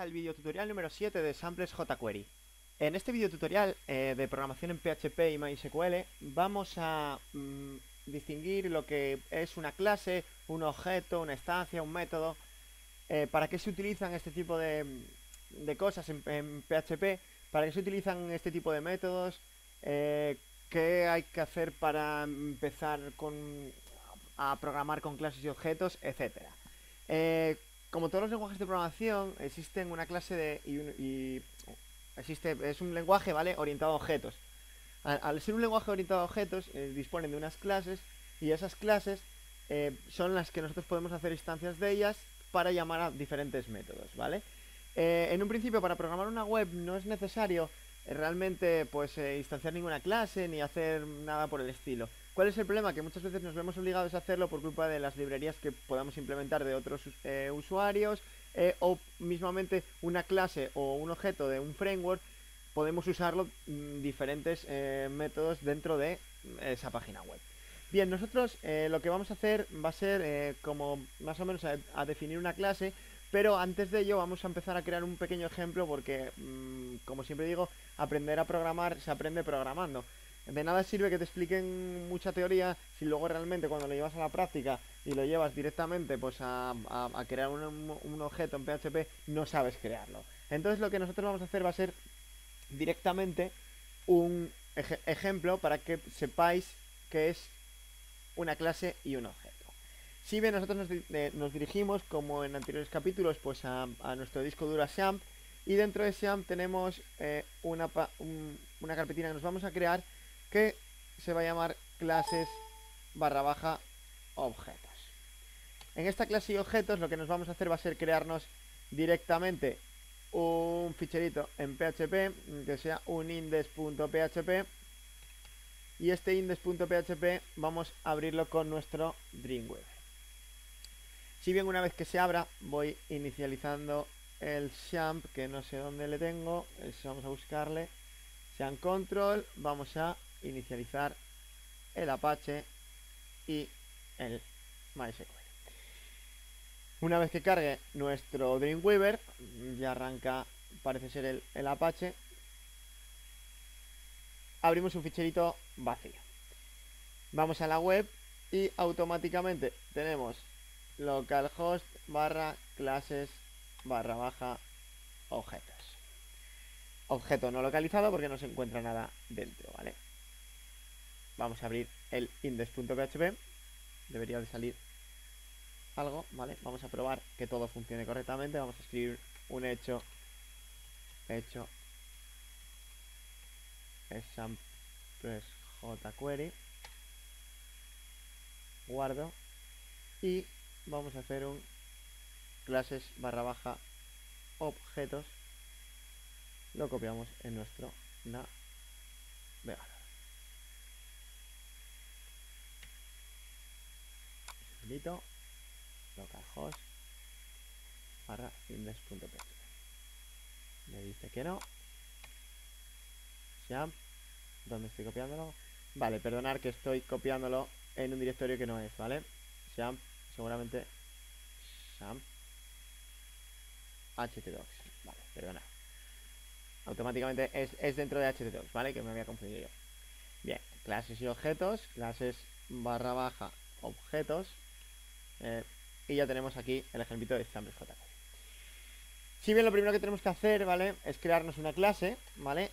al videotutorial número 7 de Samples jQuery. En este videotutorial de programación en PHP y MySQL vamos a distinguir lo que es una clase, un objeto, una instancia, un método, para qué se utilizan este tipo de cosas en PHP, para qué se utilizan este tipo de métodos, qué hay que hacer para empezar a programar con clases y objetos, etcétera. Como todos los lenguajes de programación, existen una clase es un lenguaje, ¿vale?, orientado a objetos. Al ser un lenguaje orientado a objetos, disponen de unas clases, y esas clases son las que nosotros podemos hacer instancias de ellas para llamar a diferentes métodos, ¿vale? En un principio, para programar una web no es necesario realmente instanciar ninguna clase ni hacer nada por el estilo. ¿Cuál es el problema? Que muchas veces nos vemos obligados a hacerlo por culpa de las librerías que podamos implementar de otros usuarios, o mismamente una clase o un objeto de un framework podemos usarlo diferentes métodos dentro de esa página web. Bien, nosotros lo que vamos a hacer va a ser como más o menos a definir una clase, pero antes de ello vamos a empezar a crear un pequeño ejemplo porque, como siempre digo, aprender a programar se aprende programando. De nada sirve que te expliquen mucha teoría si luego realmente cuando lo llevas a la práctica y lo llevas directamente a crear un objeto en PHP no sabes crearlo. Entonces lo que nosotros vamos a hacer va a ser directamente un ejemplo para que sepáis qué es una clase y un objeto. Si bien nosotros nos dirigimos, como en anteriores capítulos, a nuestro disco duro XAMPP, y dentro de XAMPP tenemos una carpetina que nos vamos a crear que se va a llamar clases / objetos. En esta clase y objetos lo que nos vamos a hacer va a ser crearnos directamente un ficherito en PHP que sea un index.php, y este index.php vamos a abrirlo con nuestro Dreamweaver. Si bien una vez que se abra voy inicializando el XAMPP, que no sé dónde le tengo, vamos a buscarle, XAMPP control, vamos a inicializar el Apache y el MySQL. Una vez que cargue nuestro Dreamweaver, ya arranca, parece ser el Apache, abrimos un ficherito vacío. Vamos a la web y automáticamente tenemos localhost /clases / objetos. Objeto no localizado porque no se encuentra nada dentro, ¿vale? Vamos a abrir el index.php. Debería de salir algo, ¿vale? Vamos a probar que todo funcione correctamente. Vamos a escribir un hecho samples jQuery, guardo, y vamos a hacer un clases / objetos, lo copiamos en nuestro navegador. Segundito, localhost /index.php. Me dice que no. XAMPP, ¿dónde estoy copiándolo? Vale, perdonad que estoy copiándolo en un directorio que no es, ¿vale? XAMPP, seguramente XAMPP htdocs, vale, perdonad. Automáticamente es dentro de htdocs, ¿vale? Que me había confundido yo. Bien, clases y objetos, clases / objetos, y ya tenemos aquí el ejemplito de samples jQuery. Si bien lo primero que tenemos que hacer, ¿vale?, es crearnos una clase, ¿vale?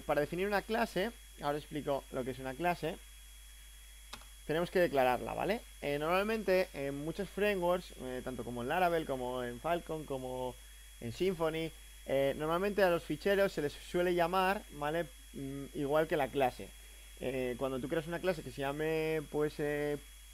Para definir una clase, ahora explico lo que es una clase, tenemos que declararla, ¿vale? Normalmente en muchos frameworks, tanto como en Laravel, como en Falcon, como en Symfony, normalmente a los ficheros se les suele llamar, ¿vale?, igual que la clase. Cuando tú creas una clase que se llame,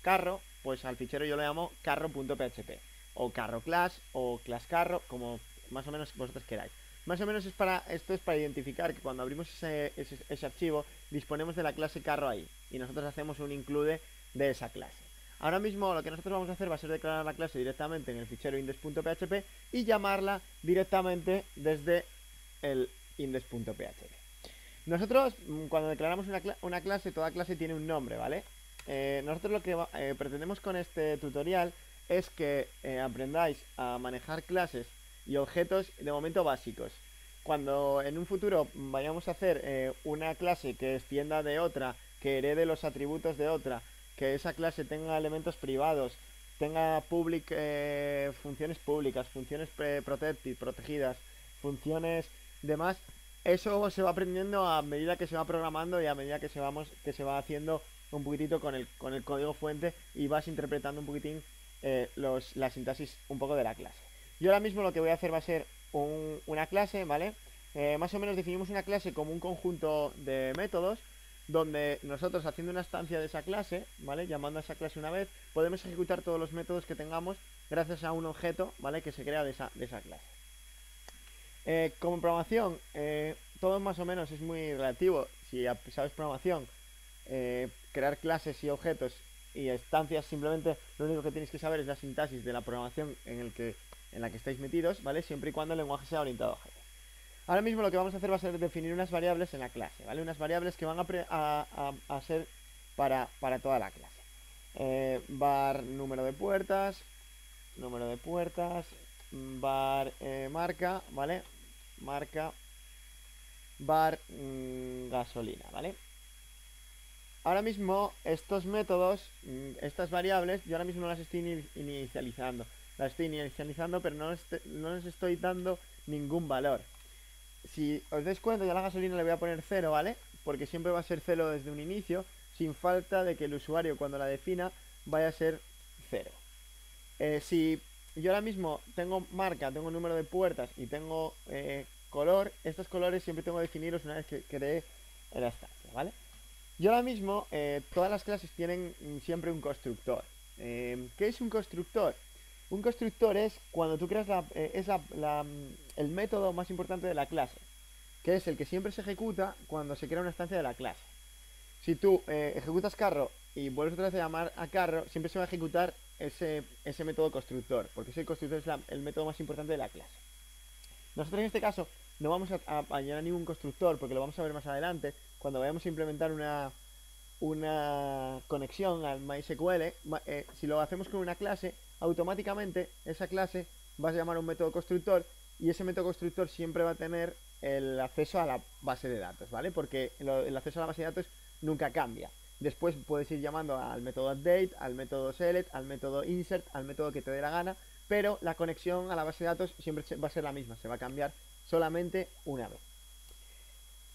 carro, pues al fichero yo lo llamo carro.php, o carro class, o class carro, como más o menos vosotros queráis. Más o menos esto es para identificar que cuando abrimos ese archivo disponemos de la clase carro ahí, y nosotros hacemos un include de esa clase. Ahora mismo lo que nosotros vamos a hacer va a ser declarar la clase directamente en el fichero index.php y llamarla directamente desde el index.php. Nosotros, cuando declaramos una clase, toda clase tiene un nombre, ¿vale? Nosotros lo que pretendemos con este tutorial es que aprendáis a manejar clases y objetos de momento básicos. Cuando en un futuro vayamos a hacer una clase que extienda de otra, que herede los atributos de otra, que esa clase tenga elementos privados, tenga funciones públicas, funciones protected, protegidas, funciones demás, eso se va aprendiendo a medida que se va programando y a medida que se va haciendo un poquitito con el código fuente y vas interpretando un poquitín la sintaxis un poco de la clase. Yo ahora mismo lo que voy a hacer va a ser una clase, ¿vale? Más o menos definimos una clase como un conjunto de métodos donde nosotros haciendo una instancia de esa clase, ¿vale? Llamando a esa clase una vez, podemos ejecutar todos los métodos que tengamos gracias a un objeto, ¿vale? Que se crea de esa clase. Como programación, todo más o menos es muy relativo. Si sabes programación, crear clases y objetos y estancias, simplemente lo único que tenéis que saber es la sintaxis de la programación en la que estáis metidos, ¿vale? Siempre y cuando el lenguaje sea orientado a objetos. Ahora mismo lo que vamos a hacer va a ser definir unas variables en la clase, ¿vale? Unas variables que van a ser para toda la clase. Var número de puertas, var marca, ¿vale? Marca, var gasolina, ¿vale? Ahora mismo estos métodos, estas variables, yo ahora mismo no las estoy inicializando. Las estoy inicializando, pero no les estoy dando ningún valor. Si os dais cuenta, yo a la gasolina le voy a poner 0, ¿vale? Porque siempre va a ser 0 desde un inicio, sin falta de que el usuario cuando la defina vaya a ser 0. Si yo ahora mismo tengo marca, tengo número de puertas y tengo color, estos colores siempre tengo que definirlos una vez que cree la estancia, ¿vale? Yo ahora mismo, todas las clases tienen siempre un constructor. ¿Qué es un constructor? Un constructor es cuando tú creas el método más importante de la clase, que es el que siempre se ejecuta cuando se crea una instancia de la clase. Si tú ejecutas carro y vuelves otra vez a llamar a carro, siempre se va a ejecutar ese método constructor, porque ese constructor es el método más importante de la clase. Nosotros en este caso no vamos a añadir ningún constructor, porque lo vamos a ver más adelante, cuando vayamos a implementar una conexión al MySQL. Si lo hacemos con una clase, automáticamente esa clase va a llamar a un método constructor y ese método constructor siempre va a tener el acceso a la base de datos, ¿vale? Porque el acceso a la base de datos nunca cambia. Después puedes ir llamando al método update, al método select, al método insert, al método que te dé la gana, pero la conexión a la base de datos siempre va a ser la misma, se va a cambiar solamente una vez.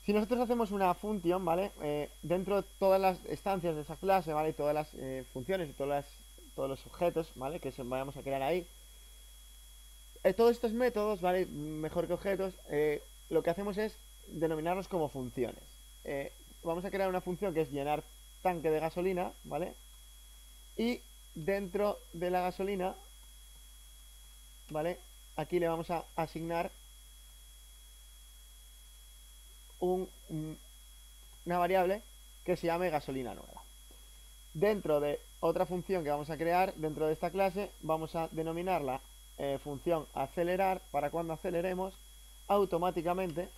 Si nosotros hacemos una función, ¿vale? Dentro de todas las estancias de esa clase, ¿vale? Todas las funciones y todos los objetos, ¿vale? Que vayamos a crear ahí. Todos estos métodos, ¿vale? Mejor que objetos, lo que hacemos es denominarlos como funciones. Vamos a crear una función que es llenar tanque de gasolina, ¿vale? Y dentro de la gasolina, ¿vale? Aquí le vamos a asignar una variable que se llame gasolina nueva. Dentro de otra función que vamos a crear dentro de esta clase, vamos a denominarla función acelerar, para cuando aceleremos automáticamente,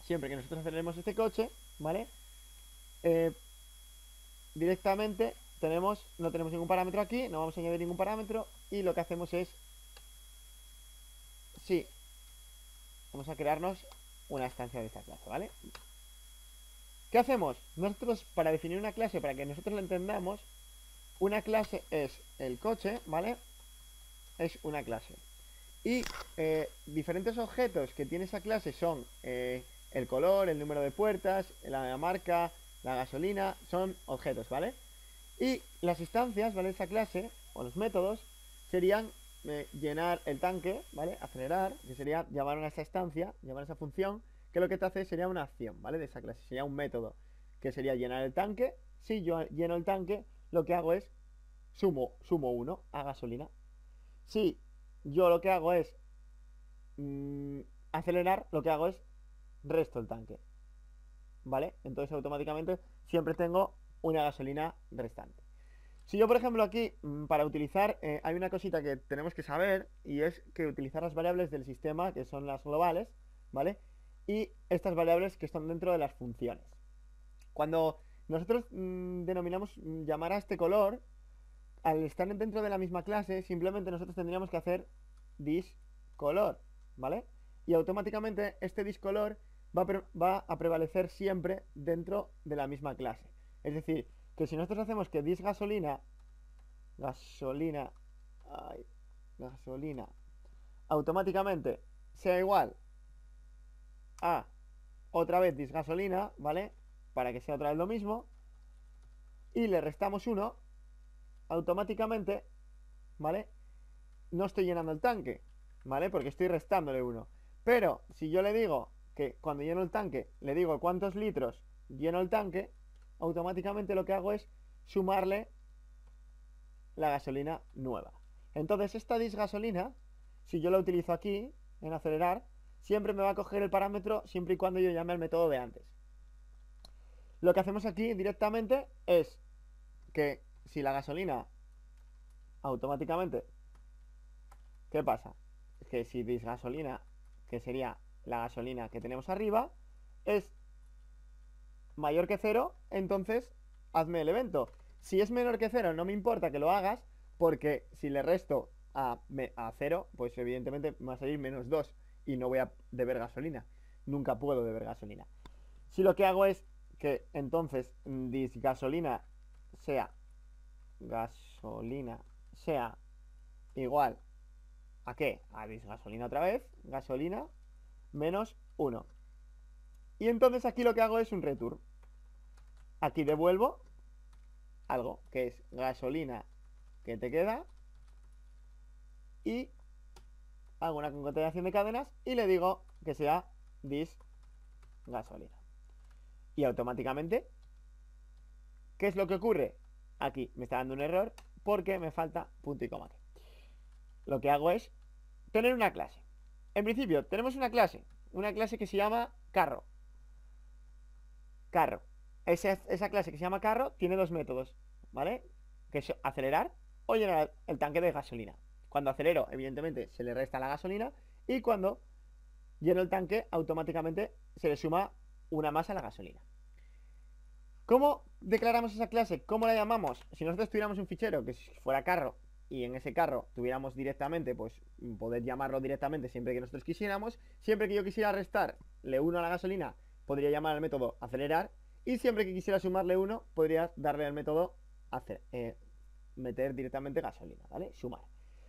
siempre que nosotros aceleremos este coche, ¿vale? Directamente no tenemos ningún parámetro aquí, no vamos a añadir ningún parámetro y lo que hacemos es, sí, vamos a crearnos una instancia de esta clase, ¿vale? ¿Qué hacemos? Nosotros, para definir una clase, para que nosotros la entendamos, una clase es el coche, ¿vale? Es una clase. Y diferentes objetos que tiene esa clase son el color, el número de puertas, la marca, la gasolina, son objetos, ¿vale? Y las instancias, ¿vale? De esa clase, o los métodos, serían llenar el tanque, ¿vale? Acelerar, que sería llamar a esa instancia, llamar a esa función, que lo que te hace sería una acción, ¿vale? De esa clase, sería un método, que sería llenar el tanque. Si yo lleno el tanque, lo que hago es sumo 1 a gasolina. Si yo lo que hago es acelerar, lo que hago es resto el tanque, ¿vale? Entonces automáticamente siempre tengo una gasolina restante. Si yo, por ejemplo, aquí, para utilizar, hay una cosita que tenemos que saber, y es que utilizar las variables del sistema, que son las globales, ¿vale? Y estas variables que están dentro de las funciones. Cuando nosotros denominamos llamar a este color, al estar dentro de la misma clase, simplemente nosotros tendríamos que hacer this color, ¿vale? Y automáticamente este discolor va a prevalecer siempre dentro de la misma clase. Es decir, que si nosotros hacemos que disgasolina, gasolina, automáticamente sea igual a otra vez disgasolina, ¿vale? Para que sea otra vez lo mismo, y le restamos 1, automáticamente, ¿vale? No estoy llenando el tanque, ¿vale? Porque estoy restándole 1. Pero si yo le digo que cuando lleno el tanque, le digo cuántos litros lleno el tanque, automáticamente lo que hago es sumarle la gasolina nueva. Entonces esta disgasolina, si yo la utilizo aquí, en acelerar, siempre me va a coger el parámetro siempre y cuando yo llame al método de antes. Lo que hacemos aquí directamente es que si la gasolina automáticamente, ¿qué pasa? Que si disgasolina, que sería la gasolina que tenemos arriba, es mayor que 0, entonces hazme el evento. Si es menor que 0, no me importa que lo hagas, porque si le resto a 0, pues evidentemente me va a salir -2 y no voy a deber gasolina. Nunca puedo deber gasolina. Si lo que hago es que entonces disgasolina sea igual ¿a qué? A disgasolina otra vez, gasolina menos 1. Y entonces aquí lo que hago es un return. Aquí devuelvo algo, que es gasolina que te queda, y hago una concatenación de cadenas y le digo que sea disgasolina. Y automáticamente, ¿qué es lo que ocurre? Aquí me está dando un error porque me falta punto y coma. Lo que hago es tener una clase. En principio tenemos una clase que se llama carro. Esa clase que se llama carro tiene dos métodos, ¿vale? Que es acelerar o llenar el tanque de gasolina. Cuando acelero, evidentemente, se le resta la gasolina, y cuando lleno el tanque, automáticamente se le suma una más a la gasolina. ¿Cómo declaramos esa clase? ¿Cómo la llamamos? Si nosotros tuviéramos un fichero que fuera carro y en ese carro tuviéramos directamente, pues poder llamarlo directamente siempre que nosotros quisiéramos. Siempre que yo quisiera restarle 1 a la gasolina, podría llamar al método acelerar, y siempre que quisiera sumarle 1, podría darle al método meter directamente gasolina, ¿vale? Sumar.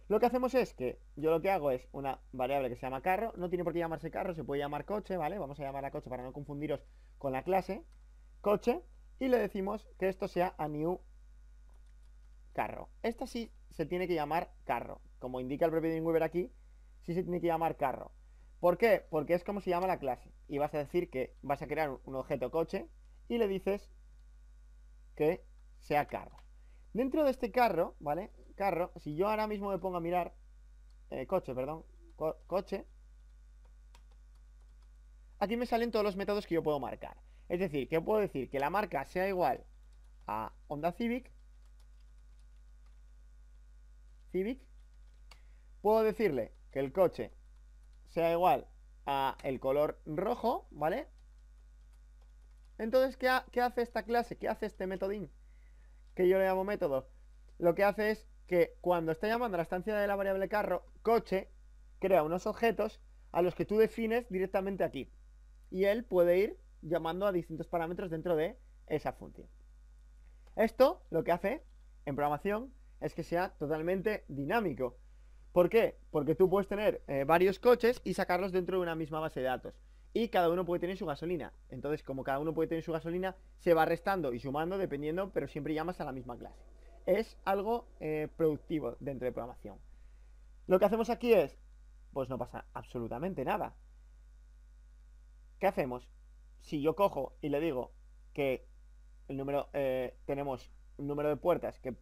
Lo que hacemos es que yo lo que hago es una variable que se llama carro. No tiene por qué llamarse carro, se puede llamar coche, ¿vale? Vamos a llamar a coche para no confundiros con la clase coche, y le decimos que esto sea a new carro. Esta sí se tiene que llamar carro, como indica el propio Dreamweaver aquí, sí se tiene que llamar carro. ¿Por qué? Porque es como se llama la clase, y vas a decir que vas a crear un objeto coche y le dices que sea carro. Dentro de este carro, ¿vale? Carro, si yo ahora mismo me pongo a mirar coche, aquí me salen todos los métodos que yo puedo marcar. Es decir, que puedo decir que la marca sea igual a Honda Civic. Puedo decirle que el coche sea igual a el color rojo, ¿vale? Entonces, ¿qué hace esta clase? ¿Qué hace este metodín que yo le llamo método? Lo que hace es que cuando está llamando a la instancia de la variable carro, coche crea unos objetos a los que tú defines directamente aquí, y él puede ir llamando a distintos parámetros dentro de esa función. Esto lo que hace en programación es que sea totalmente dinámico. ¿Por qué? Porque tú puedes tener varios coches y sacarlos dentro de una misma base de datos, y cada uno puede tener su gasolina. Entonces, como cada uno puede tener su gasolina, se va restando y sumando dependiendo, pero siempre llamas a la misma clase. Es algo productivo dentro de programación. Lo que hacemos aquí es, pues no pasa absolutamente nada. ¿Qué hacemos? Si yo cojo y le digo que el número, tenemos un número de puertas que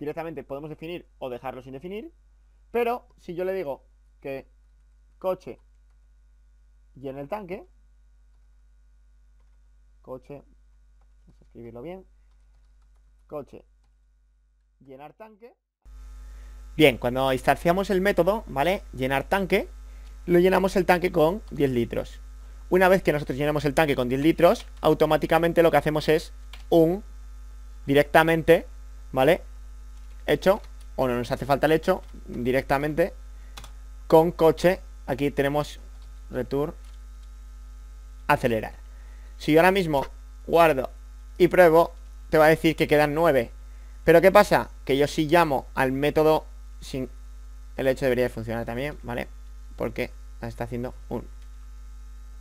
directamente podemos definir o dejarlo sin definir, pero si yo le digo que coche llene el tanque, coche, vamos a escribirlo bien, coche llenar tanque. Bien, cuando instanciamos el método, ¿vale? Llenar tanque, lo llenamos el tanque con 10 litros. Una vez que nosotros llenamos el tanque con 10 litros, automáticamente lo que hacemos es directamente, ¿vale? Hecho, o no nos hace falta el hecho, directamente con coche aquí tenemos return acelerar. Si yo ahora mismo guardo y pruebo, te va a decir que quedan 9. Pero ¿qué pasa? Que yo si llamo al método sin... El hecho debería de funcionar también, ¿vale? Porque está haciendo un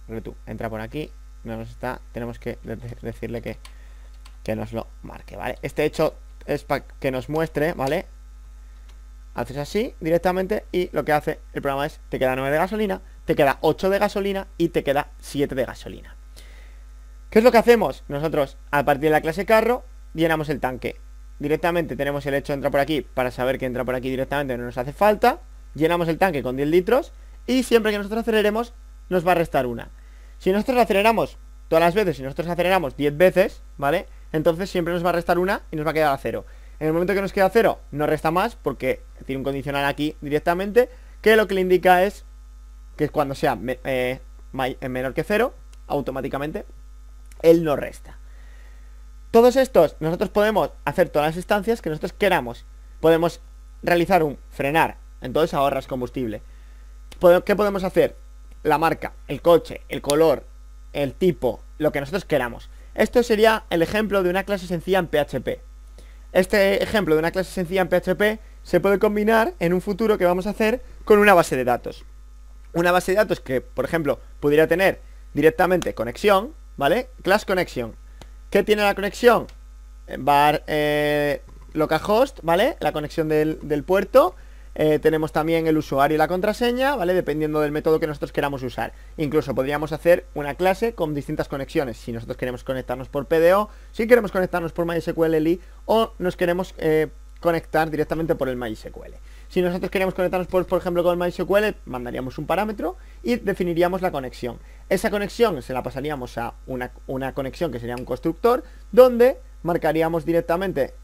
return. Entra por aquí, no nos está... Tenemos que decirle que nos lo marque, ¿vale? Este hecho es para que nos muestre, ¿vale? Haces así directamente y lo que hace el programa es: te queda 9 de gasolina, te queda 8 de gasolina y te queda 7 de gasolina. ¿Qué es lo que hacemos? Nosotros, a partir de la clase carro, llenamos el tanque. Directamente tenemos el hecho de entrar por aquí para saber que entra por aquí directamente, no nos hace falta. Llenamos el tanque con 10 litros y siempre que nosotros aceleremos nos va a restar una. Si nosotros aceleramos todas las veces, si nosotros aceleramos 10 veces, ¿vale? Entonces siempre nos va a restar una y nos va a quedar a 0. En el momento que nos queda 0, no resta más porque tiene un condicional aquí directamente que lo que le indica es que cuando sea menor que 0, automáticamente él no resta. Todos estos, nosotros podemos hacer todas las instancias que nosotros queramos. Podemos realizar un frenar, entonces ahorras combustible. ¿Qué podemos hacer? La marca, el coche, el color, el tipo, lo que nosotros queramos. Esto sería el ejemplo de una clase sencilla en PHP. Este ejemplo de una clase sencilla en PHP se puede combinar en un futuro que vamos a hacer con una base de datos. Una base de datos que, por ejemplo, pudiera tener directamente conexión, ¿vale? Class connection. ¿Qué tiene la conexión? Var localhost, ¿vale? La conexión del puerto. Tenemos también el usuario y la contraseña, ¿vale? Dependiendo del método que nosotros queramos usar. Incluso podríamos hacer una clase con distintas conexiones. Si nosotros queremos conectarnos por PDO, si queremos conectarnos por MySQL o nos queremos conectar directamente por el MySQL. Si nosotros queremos conectarnos por ejemplo con el MySQL, mandaríamos un parámetro y definiríamos la conexión. Esa conexión se la pasaríamos a una conexión que sería un constructor, donde marcaríamos directamente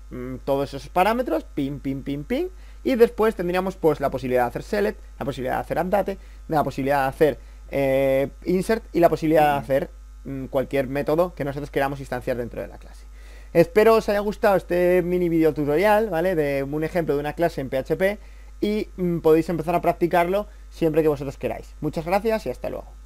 todos esos parámetros, pin, pin, pin, pin. Y después tendríamos pues la posibilidad de hacer select, la posibilidad de hacer update, la posibilidad de hacer insert y la posibilidad de hacer cualquier método que nosotros queramos instanciar dentro de la clase. Espero os haya gustado este mini video tutorial, ¿vale? De un ejemplo de una clase en PHP y podéis empezar a practicarlo siempre que vosotros queráis. Muchas gracias y hasta luego.